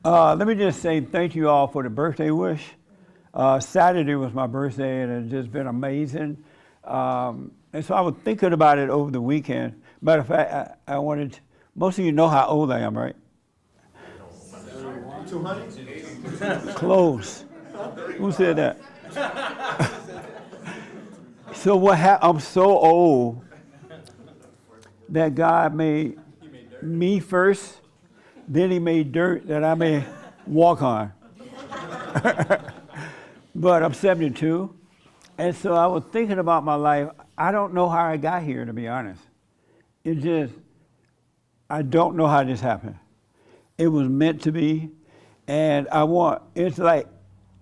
Let me just say thank you all for the birthday wish. Saturday was my birthday, and it's just been amazing. And so I was thinking about it over the weekend. Matter of fact, I wanted, most of you know how old I am, right? 200? Close. Who said that? So I'm so old that God made me first, then he made dirt that I may walk on. But I'm 72, and so I was thinking about my life. I don't know how I got here, to be honest. I don't know how this happened. It was meant to be, and it's like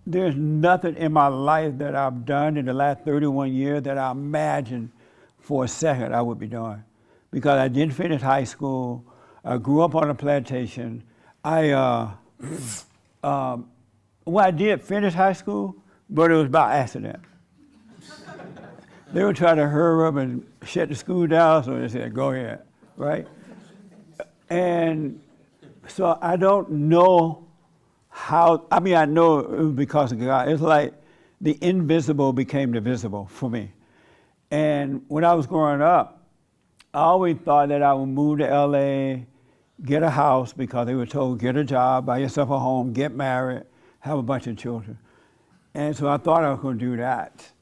there's nothing in my life that I've done in the last 31 years that I imagined for a second I would be doing. Because I didn't finish high school, I grew up on a plantation. Well, I did finish high school, but it was by accident. They were trying to hurry up and shut the school down, so they said, go ahead, right? And so I don't know I know it was because of God. It's like the invisible became the visible for me. And when I was growing up, I always thought that I would move to LA, get a house, because they were told, get a job, buy yourself a home, get married, have a bunch of children. And so I thought I was going to do that.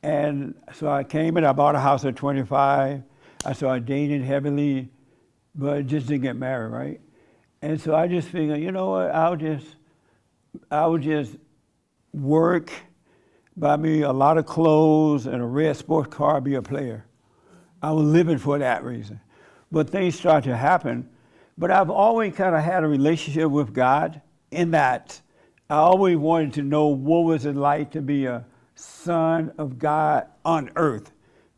And so I came and I bought a house at 25. I started dating heavily, but just didn't get married, right? And so I just figured, you know what, I would just work, buy me a lot of clothes and a red sports car, be a player. I was living for that reason. But things started to happen. But I've always kind of had a relationship with God in that I always wanted to know what was it like to be a son of God on earth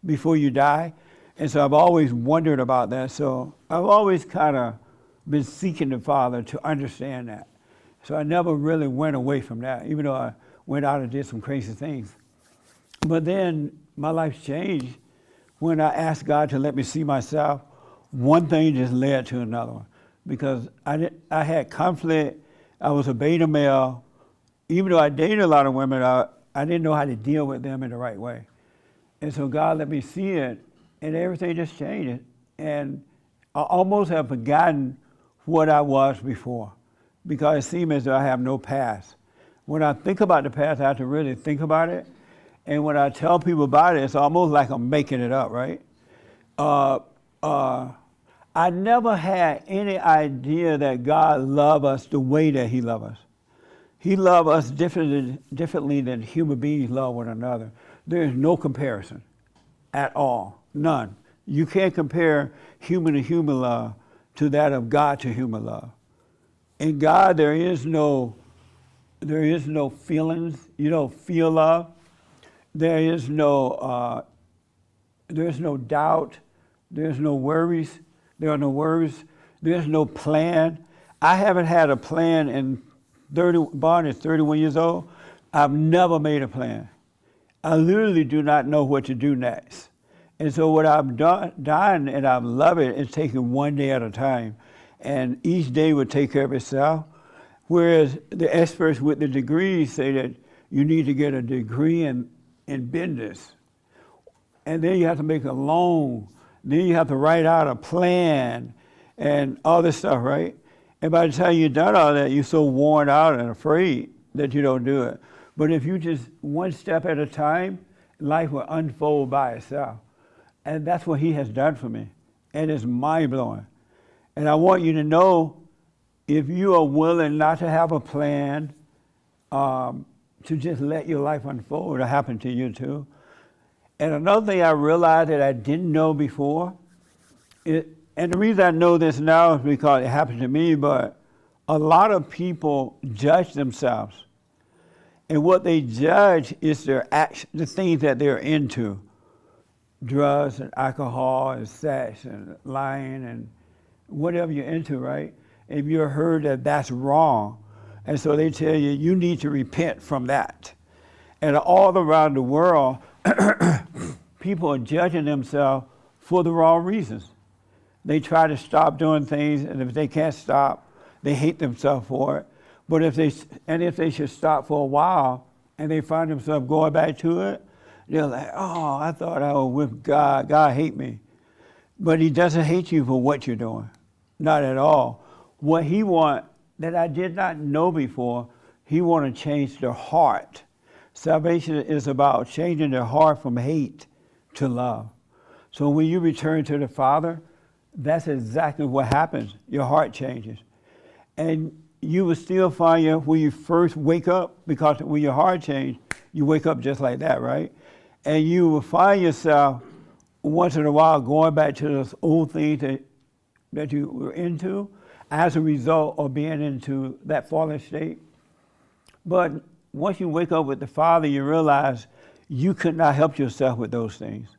before you die. And so I've always wondered about that. So I've always kind of been seeking the Father to understand that. So I never really went away from that, even though I went out and did some crazy things. But then my life changed when I asked God to let me see myself. One thing just led to another one, because I had conflict. I was a beta male. Even though I dated a lot of women, I didn't know how to deal with them in the right way. And so God let me see it, and everything just changed. And I almost have forgotten what I was before, because it seemed as though I have no past. When I think about the past, I have to really think about it. And when I tell people about it, it's almost like I'm making it up, right? I never had any idea that God loved us the way that he loved us. He loved us differently than human beings love one another. There is no comparison at all, none. You can't compare human to human love to that of God to human love. In God, there is no feelings. You don't feel love. There's no doubt. There's no worries. There are no worries. There's no plan. I haven't had a plan in Barn is 31 years old. I've never made a plan. I literally do not know what to do next. And so what I've done, and I love it, is taking one day at a time. And each day will take care of itself. Whereas the experts with the degrees say that you need to get a degree in business. And then you have to make a loan. Then you have to write out a plan and all this stuff, right? And by the time you've done all that, you're so worn out and afraid that you don't do it. But if you just one step at a time, life will unfold by itself. And that's what he has done for me. And it's mind-blowing. And I want you to know, if you are willing not to have a plan, to just let your life unfold, it'll happen to you too. And another thing I realized that I didn't know before, and the reason I know this now is because it happened to me, but a lot of people judge themselves. And what they judge is their action, the things that they're into. Drugs and alcohol and sex and lying and whatever you're into, right? If you're heard that that's wrong. And so they tell you, you need to repent from that. And all around the world, people are judging themselves for the wrong reasons. They try to stop doing things, and if they can't stop, They hate themselves for it. But if they should stop for a while and they find themselves going back to it, they're like, oh, I thought I was with God. God hate me. But he doesn't hate you for what you're doing. Not at all. What he want that I did not know before, he want to change their heart. Salvation is about changing their heart from hate to love. So when you return to the Father, that's exactly what happens. Your heart changes. And you will still find when you first wake up, because when your heart changes, you wake up just like that, right? And you will find yourself once in a while going back to those old things that you were into as a result of being into that fallen state. But once you wake up with the Father, you realize you could not help yourself with those things.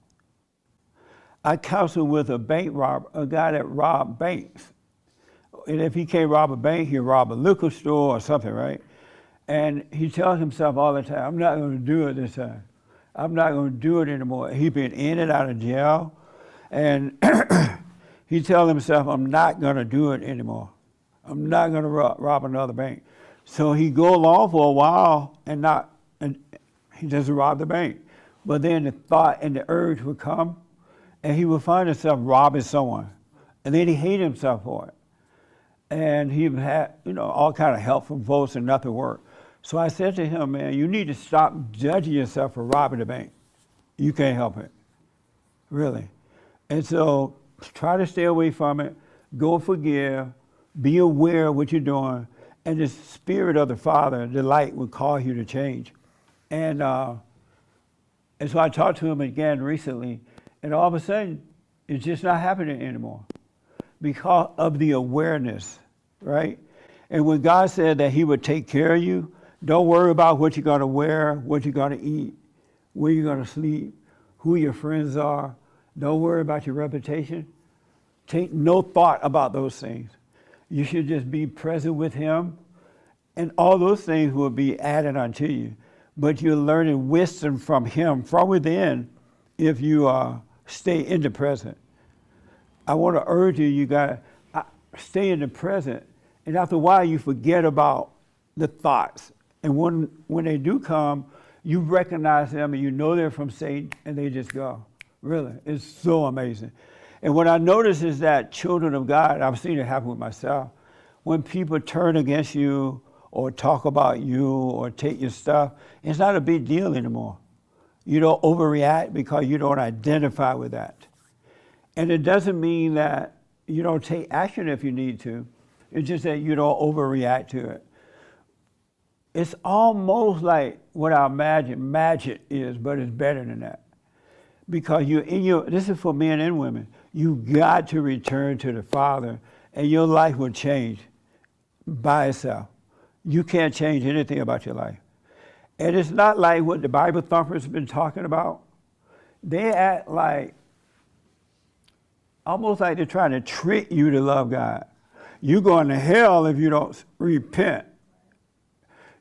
I counseled with a bank robber, a guy that robbed banks. And if he can't rob a bank, he'll rob a liquor store or something, right? And he tells himself all the time, I'm not going to do it this time. I'm not going to do it anymore. He's been in and out of jail. And he tells himself, I'm not going to do it anymore. I'm not going to rob another bank. So he go along for a while and he doesn't rob the bank. But then the thought and the urge would come, and he would find himself robbing someone. And then he hated himself for it. And he had, all kind of help from folks and nothing worked. So I said to him, man, you need to stop judging yourself for robbing the bank. You can't help it, really. And so try to stay away from it. Go forgive. Be aware of what you're doing. And the Spirit of the Father, the light, will cause you to change. And so I talked to him again recently, and all of a sudden, it's just not happening anymore because of the awareness, right? And when God said that he would take care of you, don't worry about what you're going to wear, what you're going to eat, where you're going to sleep, who your friends are. Don't worry about your reputation. Take no thought about those things. You should just be present with him, and all those things will be added unto you. But you're learning wisdom from him, from within, if you stay in the present. I want to urge you, you got to stay in the present. And after a while, you forget about the thoughts. And when they do come, you recognize them and you know they're from Satan, and they just go. Really, it's so amazing. And what I notice is that children of God, I've seen it happen with myself, when people turn against you or talk about you or take your stuff, it's not a big deal anymore. You don't overreact because you don't identify with that. And it doesn't mean that you don't take action if you need to. It's just that you don't overreact to it. It's almost like what I imagine magic is, but it's better than that. Because this is for men and women, you got to return to the Father, and your life will change by itself. You can't change anything about your life. And it's not like what the Bible thumpers have been talking about. They act like, almost like they're trying to trick you to love God. You're going to hell if you don't repent.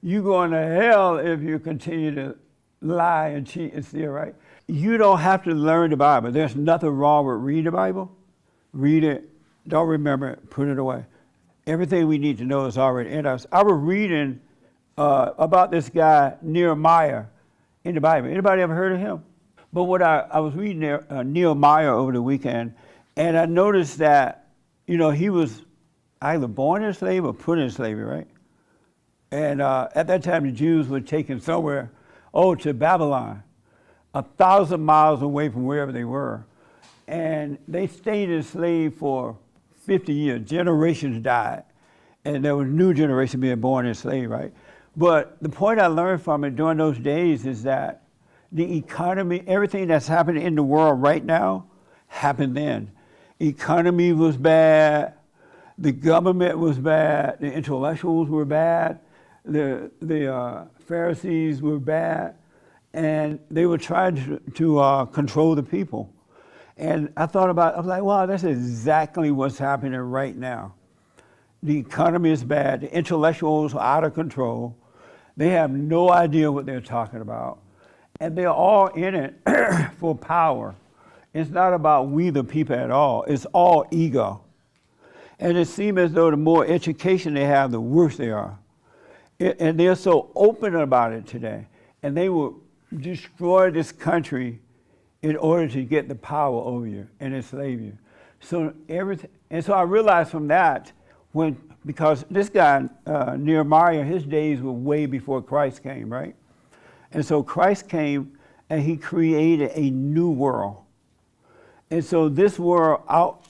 You're going to hell if you continue to lie and cheat and steal, right? You don't have to learn the Bible. There's nothing wrong with reading the Bible. Read it. Don't remember it. Put it away. Everything we need to know is already in us. I was reading about this guy, Nehemiah, in the Bible. Anybody ever heard of him? But what I was reading Nehemiah over the weekend, and I noticed that, he was either born in slavery or put in slavery, right? And at that time, the Jews were taken somewhere, to Babylon, 1,000 miles away from wherever they were. And they stayed enslaved for 50 years. Generations died. And there was a new generation being born in slavery, right? But the point I learned from it during those days is that the economy, everything that's happening in the world right now, happened then. Economy was bad. The government was bad. The intellectuals were bad. The Pharisees were bad. And they were trying to control the people. And I was like, wow, that's exactly what's happening right now. The economy is bad. The intellectuals are out of control. They have no idea what they're talking about. And they're all in it for power. It's not about we the people at all. It's all ego. And it seems as though the more education they have, the worse they are. And they're so open about it today. And they will destroy this country in order to get the power over you and enslave you. So everything, and so I realized from that, because this guy, Nehemiah, his days were way before Christ came, right? And so Christ came and he created a new world. And so this world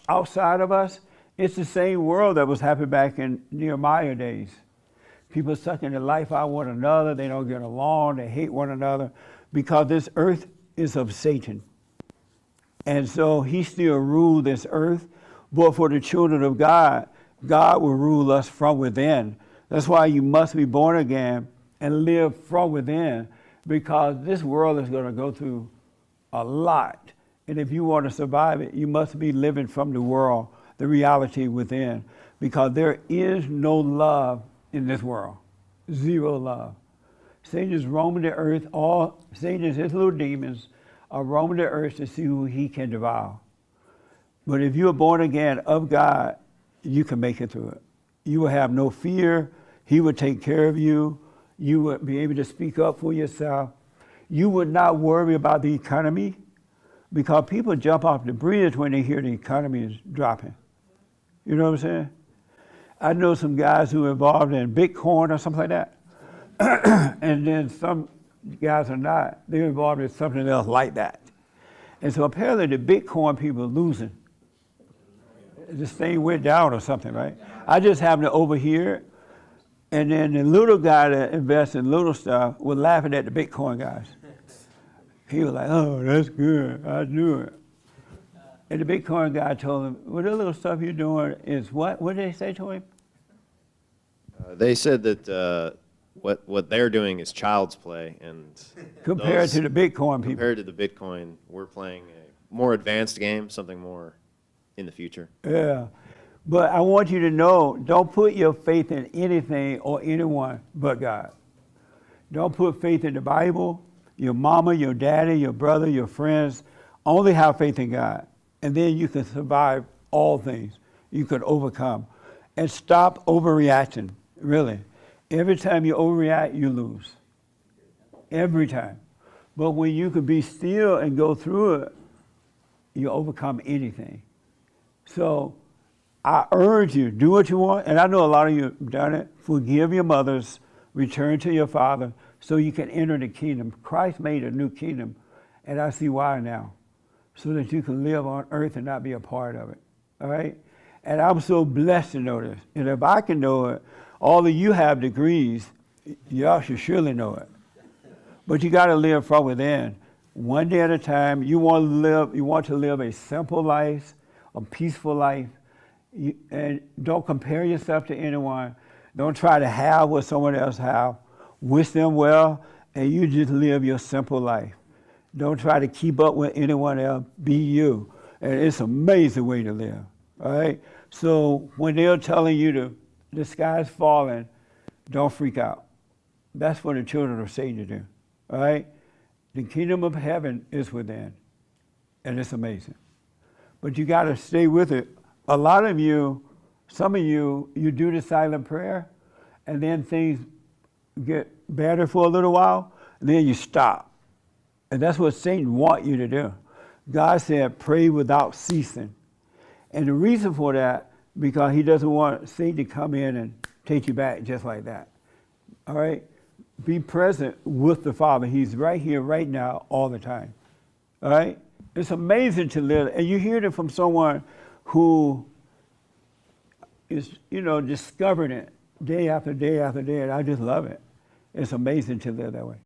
outside of us, it's the same world that was happening back in Nehemiah days. People sucking the life out of one another. They don't get along. They hate one another because this earth is of Satan. And so he still rules this earth. But for the children of God, God will rule us from within. That's why you must be born again and live from within, because this world is going to go through a lot. And if you want to survive it, you must be living from the world, the reality within, because there is no love in this world. Zero love. Satan is roaming the earth. Satan and his little demons are roaming the earth to see who he can devour. But if you are born again of God, you can make it through it. You will have no fear. He will take care of you. You will be able to speak up for yourself. You would not worry about the economy, because people jump off the bridge when they hear the economy is dropping. You know what I'm saying? I know some guys who are involved in Bitcoin or something like that. And then some guys are not. They're involved in something else like that. And so apparently the Bitcoin people are losing. This thing went down or something, right? I just happened to overhear it. And then the little guy that invests in little stuff was laughing at the Bitcoin guys. He was like, oh, that's good. I knew it. And the Bitcoin guy told him, well, the little stuff you're doing is what? What did they say to him? They said that what they're doing is child's play, and Compared to the Bitcoin people. compared to the Bitcoin, we're playing a more advanced game, something more in the future. Yeah. But I want you to know, don't put your faith in anything or anyone but God. Don't put faith in the Bible, your mama, your daddy, your brother, your friends. Only have faith in God. And then you can survive all things. You can overcome. And stop overreacting, really. Every time you overreact, you lose. Every time. But when you can be still and go through it, you overcome anything. So I urge you, do what you want. And I know a lot of you have done it. Forgive your mothers, return to your father, so you can enter the kingdom. Christ made a new kingdom, and I see why now. So that you can live on earth and not be a part of it. All right? And I'm so blessed to know this. And if I can know it, all of you have degrees, y'all should surely know it. But you got to live from within, one day at a time. You want to live a simple life, a peaceful life. And don't compare yourself to anyone. Don't try to have what someone else have. Wish them well, and you just live your simple life. Don't try to keep up with anyone else. Be you. And it's an amazing way to live. All right? So when they're telling you the sky's falling, don't freak out. That's for the children of Satan to do. All right? The kingdom of heaven is within. And it's amazing. But you got to stay with it. A lot of you, some of you do the silent prayer, and then things get better for a little while, and then you stop. And that's what Satan wants you to do. God said, pray without ceasing. And the reason for that, because he doesn't want Satan to come in and take you back just like that. All right? Be present with the Father. He's right here, right now, all the time. All right? It's amazing to live. And you hear it from someone who is, discovering it day after day after day. And I just love it. It's amazing to live that way.